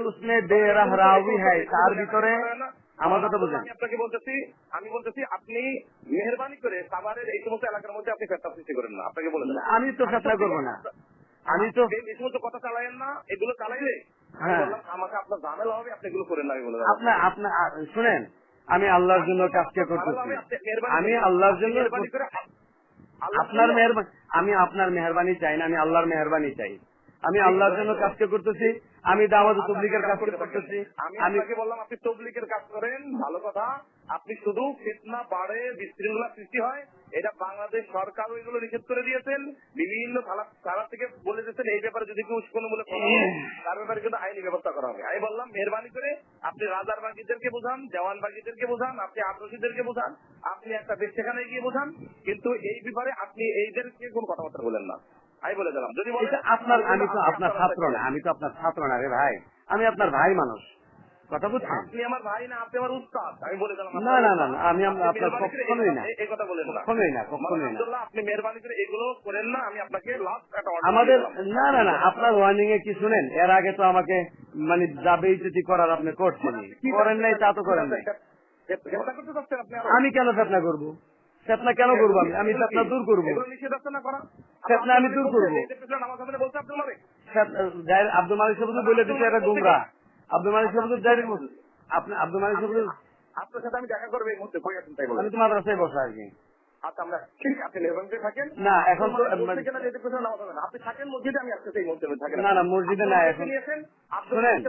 उसमें बेराह रावी है তার ভিতরে আমার কথা বুঝেন। আমি বলতেছি আপনি মেহরবানি করে সাভারের এই সমস্ত এলাকার মধ্যে আপনি ফেতনা সৃষ্টি করেন না। আপনাকে বলে দেন আমি তো ফেতনা করবো না, আমি তো এই সমস্ত কথা চালায়েন না। এগুলো চালাইলে আমাকে আপনার ঝামেলা হবে, আপনি এগুলো করেন না। আমি বলে আপনার আপনার শুনেন, আমি আল্লাহর জন্য কাজকে করতেছি, আমি আল্লাহর জন্য আপনার মেহরবানি, আমি আপনার মেহরবানি চাই না, আমি আল্লাহর মেহরবানি চাই। আমি আল্লাহর জন্য কাজকে করতেছি, আমি দাওয়াত তবলিগের কাজ করতেছি। আমি আপনাকে বললাম আপনি তবলিগের কাজ করেন, ভালো কথা। আপনি শুধু ফিতনা বাড়ে, বিশৃঙ্খলা সৃষ্টি হয়, এটা বাংলাদেশ সরকার এগুলো নিষেধ করে দিয়েছেন। বিভিন্ন থানা থেকে বলে দিয়েছেন এই ব্যাপারে যদি কেউ কোনো বলে তার ব্যাপারে কিন্তু আইনি ব্যবস্থা করা হবে। আমি বললাম মেহরবানি করে আপনি রাজার বাগিদেরকে বোঝান, দেওয়ান বাগিদেরকে বোঝান, আপনি আব্রসিদেরকে বোঝান, আপনি একটা দেশ সেখানে গিয়ে বোঝান, কিন্তু এই ব্যাপারে আপনি এইদেরকে কোন কথাবার্তা বলেন না। আমি বলে দিলাম যদি আপনার, আমি তো আপনার ছাত্র না, আমি তো আপনার ছাত্র না রে ভাই, আমি আপনার ভাই মানুষ, কথা বুঝছেন? আপনি আমার ভাই না, আপনি আমার উস্তাদ। আমি বলে দিলাম না না না, আমি আপনার কখনোই না, এই কথা বলেন না, কখনোই না, কখনোই না। আপনি মেহরবানি করে এগুলো করেন না। আমি আপনাকে লাস্ট একটা আমাদের না না না, আপনার ওয়ার্নিং এ কি শুনেন, এর আগে তো আমাকে মানে যা বেইজ্জতি করার আপনি করছেন, করেন নাই তা তো করেন নাই। আমি কেন ফেতনা করবো? ফেতনা কেন করবো? আমি ফেতনা দূর করবো, ফেতনা আমি দূর করবো। আব্দুল মালিক সাহেব বলে দিচ্ছে এটা গুমরা। আব্দুল মালিক সাহেব আপনি আব্দুল মালিক সাহেব আপনার সাথে আমি দেখা করবো এই মুহূর্তে, আমি তো মাদ্রাসায় বসা আর কি। আচ্ছা আমরা ঠিক আছে মেহরবানি থাকেন না, এখন তো আপনি থাকেন মসজিদে, আমি আসতে এই মুহূর্তে থাকেন না না, মসজিদে না। এখন শুনেন,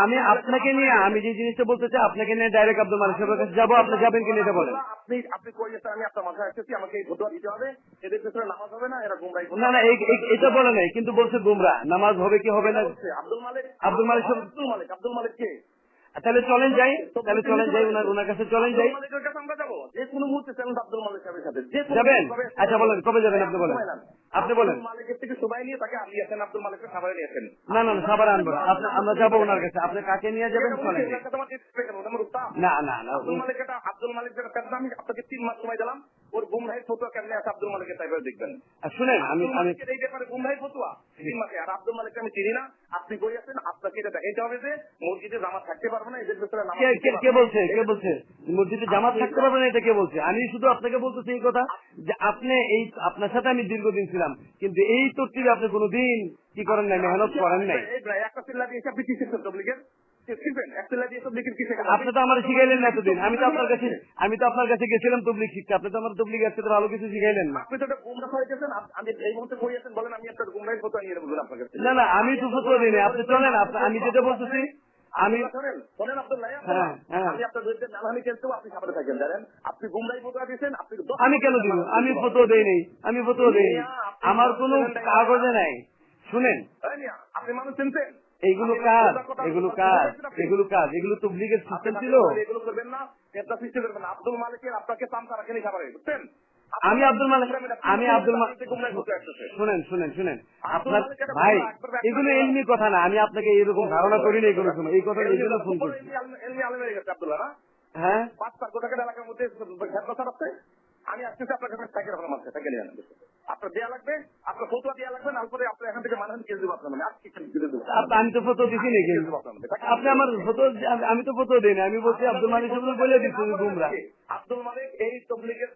আমি আপনাকে নিয়ে, আমি যে জিনিসটা বলতে চাই আপনাকে নিয়ে ডাইরেক্ট আব্দুল মালিক সাহেবের কাছে যাবো, আপনি যাবেন কিনা এটা বলেন। আপনি কই যাচ্ছেন? আমি আপনার মাথায় আসতেছি, আমাকে এই ফতোয়া দিতে হবে, এদের পেছনে নামাজ হবে না, এরা গুমরাই। না না, এটা বলে নাই, কিন্তু বলছে গুমরা, নামাজ হবে কি হবে না। আব্দুল মালিক আব্দুল মালিক কে? তাহলে চলেন যাই, তাহলে চলেন যাই, ওনার কাছে চলেন যাই। আমরা যাবো যে কোনো মুহূর্তে আব্দুল মালিক সাহেবের সাথে যাবেন। আচ্ছা বলেন কবে যাবেন, আপনি বলেন, আপনি বলেন। মালিকের থেকে সবাই নিয়ে তাকে আনিয়েছেন, আব্দুল মালিককে খাবারে নিয়েছেন। না না না, খাবার আনবো না, আমরা যাবো ওনার কাছে। আপনি কাকে নিয়ে যাবেন চলেন। না না না, আব্দুল মালিক আমি আপনাকে 3 মাস সময় দিলাম, ওর গুমরাহির ফতোয়া কেমনে আছে আব্দুল মালিকের তাই করে দেখবেন। শুনেন, আমি এই ব্যাপারে গুমরাহির ফতোয়া 3 মাসে, আর আব্দুল মালিককে আমি চিনি না। আপনি কই আছেন? আপনাকে এটা দেখাইতে হবে যে মসজিদে জামাত থাকতে পারবে না, এদের ভিতরে কে বলছে? কে বলছে মসজিদে জামাত থাকতে পারবে না? এটা কে বলছে? আমি শুধু আপনাকে বলতেছি এই কথা যে আপনি এই, আপনার সাথে আমি দীর্ঘদিন ছিলাম, কিন্তু এই তরতিবে আপনি কোনোদিন কি করেন নাই, মেহনত করেন নাই। একটা চিল্লা দিয়ে আপনি কি শিখছেন তবলিগের? আপনি তো আমার শিখাইলেন না এতদিন। আমি তো আপনার কাছে গেছিলাম তবলিগ শিখতে, আপনি তো আমার তবলিগ আসতে ভালো কিছু শিখাইলেন না। আপনি তো একটা গুমরা হয়ে গেছেন। আমি এই মুহূর্তে কই আছেন বলেন, আমি আপনার গুমরাহির ফতোয়া নিয়ে বলুন আপনার কাছে। না না, আমি তো ফতোয়া দিই না, আপনি চলেন। আমি যেটা বলতেছি, আমি শোনেন আব্দুল্লাহ, আমি আপনার বিরুদ্ধে নামহানি খেলতেও আপনি সামনে থাকেন, জানেন আপনি গুমরাহি ফতোয়া দিয়েছেন। আপনি আমি কেন দিব? আমি ফতোয়া দেই নাই, আমি ফতোয়া দেই নাই, আমার কোনো কাগজে নাই। শুনেন, আপনি মানুষ চিনতেন? এইগুলো কাজ, এগুলো তবলিগের সিস্টেম ছিল। এগুলো করবেন না, এটা সৃষ্টি করবেন না। আব্দুল মালিকের আপনাকে পান্তা রাখেনি খাবারে, বুঝছেন? আমি আব্দুল মালিক শুনেন আপনার ভাই, এগুলো এমনি কথা না, আমি আপনাকে এরকম ধারণা করি না কোনো সময়। এই কথা এই জন্য ফোন করছি। হ্যাঁ, 5 কোটি টাকা এলাকার মধ্যে আমি আসতেছি আপনার কাছে, সাইকেল আপনার মাথায় সাইকেল নিয়ে আনবেন। আপনার দেওয়া লাগবে, আপনার ফতোয়া দেওয়া লাগবে, তারপরে আপনি এখান থেকে মানহানি কেস দেবো আপনার। মানে আর কি দেবো? আমি তো ফটো দিছি না, কিন্তু আপনি আমার ফটো, আমি তো ফটো দিই না। আমি বলছি আব্দুল মালিক সাহেব বলে দিচ্ছি গুমরা। আব্দুল মালিক এই তবলিগের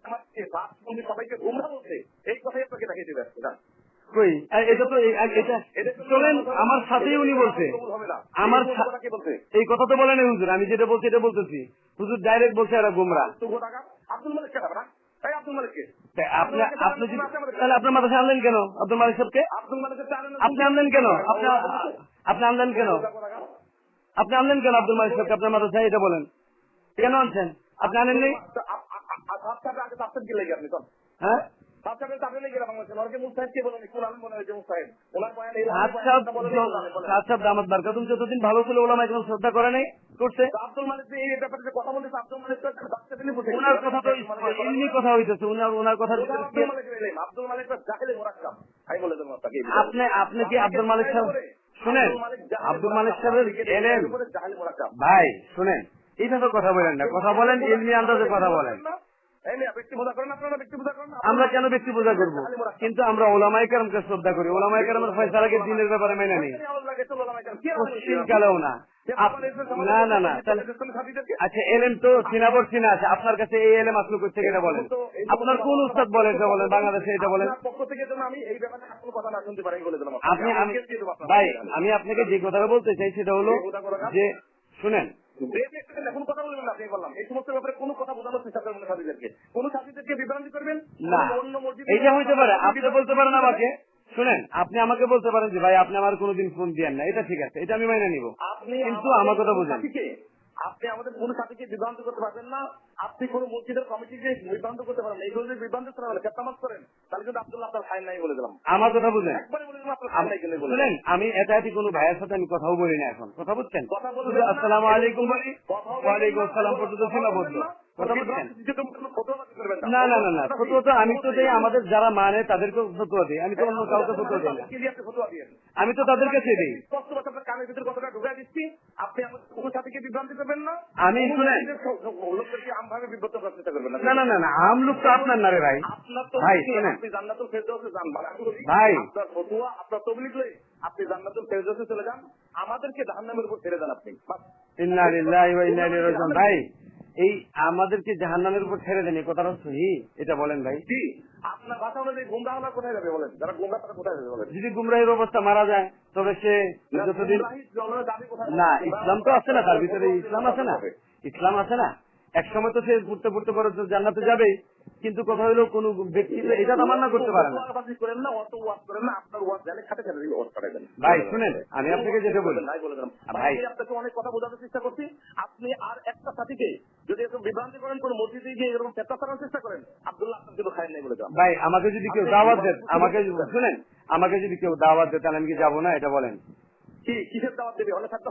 সবাইকে গুমরা বলছে, এই কথাই আপনাকে দেখিয়ে দেবে। কই এটা তো এটা চলেন, আমার সাথেই উনি বলছে, আমার এই কথা তো বলেন হুজুর, আমি যেটা বলছি এটা বলতেছি। হুজুর ডাইরেক্ট বলছে এরা গুমরা। আব্দুল মালিক কে না? আব্দুল মালিককে আপনি তাহলে আপনার মাথায় আনলেন কেন? আব্দুল মালিক সাহেবকে আপনি আনলেন কেন? আপনি আনলেন কেন? আপনি আনলেন কেন আব্দুল মালিক সাহেবকে আপনার মাথায়? এটা বলেন, কেন আনছেন? আপনি আনেননি? হ্যাঁ, যতদিন ভালো ছিল ওলামা এখন শ্রদ্ধা করে নাই, করছে। আব্দুল মালিক এই ব্যাপারে কথা বলতেছে, আব্দুল মালিক ওনার কথা তো এমনি কথা হইতেছে, ওনার কথা। আব্দুল মালিক জাহেলে মোরাক্কাব। আমি বলে দেবো আপনাকে, আপনি কি আব্দুল মালিক সাহেব শুনেন, আব্দুল মালিক সাহেবের এলেন ভাই শুনেন, এইটা তো কথা বলেন না, কথা বলেন এলমি আন্দাজে কথা বলেন। ব্যক্তি পূজা করেন, আপনারা ব্যক্তি পূজা করেন। আমরা কেন ব্যক্তি পূজা করবো? কিন্তু আমরা ওলামায়ে কেরামকে শ্রদ্ধা করি, ওলামায়ে কেরামের ফয়সালাকে দিনের ব্যাপারে মেনে নিই, পশ্চিমকালেও না। না না না, আচ্ছা এলেম তো চিনাবর চিনা আছে, আপনার কাছে এই এলেম আসলো করছে এটা বলেন, আপনার কোন উস্তাদ বলেন এটা বলেন, বাংলাদেশে এটা বলেন। পক্ষ থেকে যেন আমি এই ব্যাপারে কোনো কথা না শুনতে পারি বলে দিলাম। আপনি ভাই আমি আপনাকে যে কথাটা বলতে চাই সেটা হলো যে শুনেন, এখন কথা বলবেন না, আপনি বললাম এই সমস্ত ব্যাপারে কোনো কথা বোঝানোর চেষ্টা করবেন না সাথীদেরকে, কোন সাথীদেরকে বিভ্রান্তি করবেন না। অন্য মসজিদ এইটা হইতে পারে, আপনি বলতে পারেন আমাকে, শুনেন আপনি আমাকে বলতে পারেন যে ভাই আপনি আমার কোনোদিন ফোন দিয়েন না, এটা ঠিক আছে, এটা আমি মাইনে নিব, কিন্তু আমার কথা বুঝেন। আপনি আমাদের কোন সাথীকে বিভ্রান্ত করতে পারবেন না, আপনি কোন মসজিদের কমিটিকে বিভ্রান্ত করতে পারেন না। এই ধরনের বিভ্রান্ত করা হলে কেতামাত করেন, তাহলে কিন্তু আব্দুল্লাহ আপনার ফাইন নাই বলে দিলাম। আমার কথা বুঝেন, একবারে বলে দিলাম আপনার ফাইন নাই কিন্তু বলে। শুনেন আমি এটা কোনো ভাইয়ের সাথে আমি কথাও বলি না এখন, কথা বুঝছেন? কথা বলবেন না, আসসালামু আলাইকুম বলি, ওয়ালাইকুম আসসালাম পর্যন্ত সীমাবদ্ধ, কথা বুঝছেন? না না না না, ফতোয়া তো আমি তো দেই, আমাদের যারা মানে তাদেরকে ফতোয়া দিই, আমি তো অন্য কাউকে ফতোয়া দিই না, আমি তো তাদের কাছে দিই। কানের ভিতরে কথাটা ঢুকাই দিচ্ছি, আপনি আমার কোনো সাথীকে বিভ্রান্তি করবেন না, আমি শুনেন লোকদেরকে আমভাবে বিব্রত করার চেষ্টা করবেন না। না না না না, আম লোক তো আপনার না রে ভাই, আপনার তো ভাই শুনেন আপনি জান্নাতুল ফেরদাউসে যান ভাই, আপনার ফতোয়া আপনার তবলিগ লয়ে আপনি জান্নাতুল ফেরদাউসে চলে যান, আমাদেরকে জাহান্নামের উপর ছেড়ে দেন আপনি। ইন্না লিল্লাহি ওয়া ইন্না ইলাইহি রাজিউন। ভাই এই আমাদেরকে জাহান্নামের উপর ছেড়ে দেন, এই কথাটা সহি? এটা বলেন ভাই। জি, আপনার কথা অনুযায়ী গুমরাহ হলা কোথায় যাবে বলেন? যারা গুমরাহ তারা কোথায় যাবে বলেন? যদি গুমরাহির অবস্থা মারা যায় তবে সে যতদিন না, ইসলাম তো আছে না, তার ভিতরে ইসলাম আছে না, ইসলাম আছে না, একসময় তো সে পড়তে পড়তে পরে জান্নাতে যাবেই, কিন্তু কথা হলো কোন ব্যক্তি তো এটা তামান্না করতে পারে না। করেন না, অত ওয়াজ করেন না, আপনার ওয়াজ জানে খাটে খাটে ওয়াজ করে দেন। ভাই শুনেন আমি আপনাকে যেটা বলি, ভাই আপনাকে অনেক কথা বোঝানোর চেষ্টা করছি, আপনি আর একটা সাথীকে যদি এরকম বিভ্রান্তি করেন, কোন মসজিদে গিয়ে এরকম চেষ্টা করার চেষ্টা করেন, আব্দুল্লাহ আপনার কিন্তু খায় নাই বলে দেন। ভাই আমাকে যদি কেউ দাওয়াত দেন, আমাকে শুনেন, আমাকে যদি কেউ দাওয়াত দেয় তাহলে আমি কি যাবো না, এটা বলেন? কিসের দাওয়াত দেবে? অনেক ছাত্র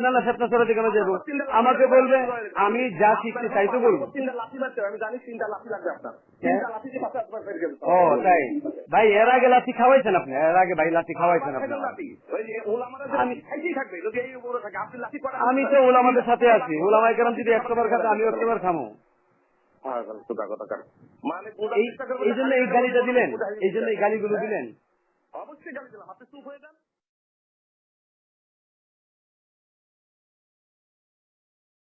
না না, সাতটা সরে কেন যাবো? আমাকে বলবে, আমি যা শিখতে চাই তো বলবো। লাঠি মারতে আমি জানি, 3টা লাঠি লাগবে আপনার, 3টা লাঠি দিয়ে পাশে আসবার ফের গেল। ও তাই ভাই, এর আগে লাঠি খাওয়াইছেন আপনি, এর আগে ভাই লাঠি খাওয়াইছেন আপনি। আমি তো ওলামাদের সাথে আছি, ওলামায়ে কেরাম যদি 100 বার খাতে আমি 100 বার খামো। মানে এই জন্য এই গালিটা দিলেন, এই জন্য এই গালিগুলো দিলেন। অবশ্যই গালি দিলাম, আপনি চুপ হয়ে যান।